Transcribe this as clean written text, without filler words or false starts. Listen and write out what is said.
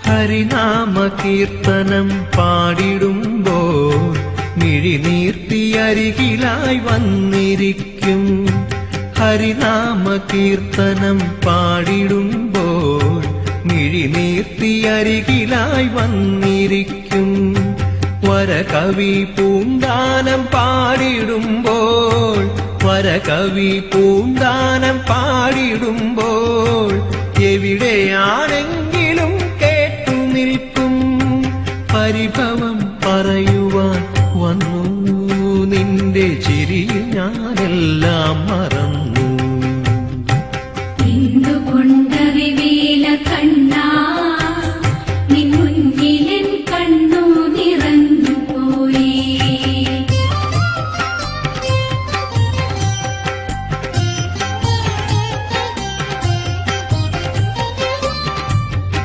ഹരിനാമ കീർത്തനം പാടിടുമ്പോൾ മിഴിനീർത്തിയരികിലായി വന്നിരിക്കും. ഹരിനാമ കീർത്തനം പാടിടുമ്പോൾ മിഴിനീർത്തിയരികിലായി വന്നിരിക്കും. വരകവി പൂന്താനം പാടിടുമ്പോൾ വരകവി പൂന്താനം പാടിടുമ്പോൾ എവിടെയാണെങ്കിലും കേട്ടു നിൽക്കും. പരിഭവം പറയുവാൻ വന്നു നിന്റെ ചിരിയിൽ ഞാനെല്ലാം മറന്നു.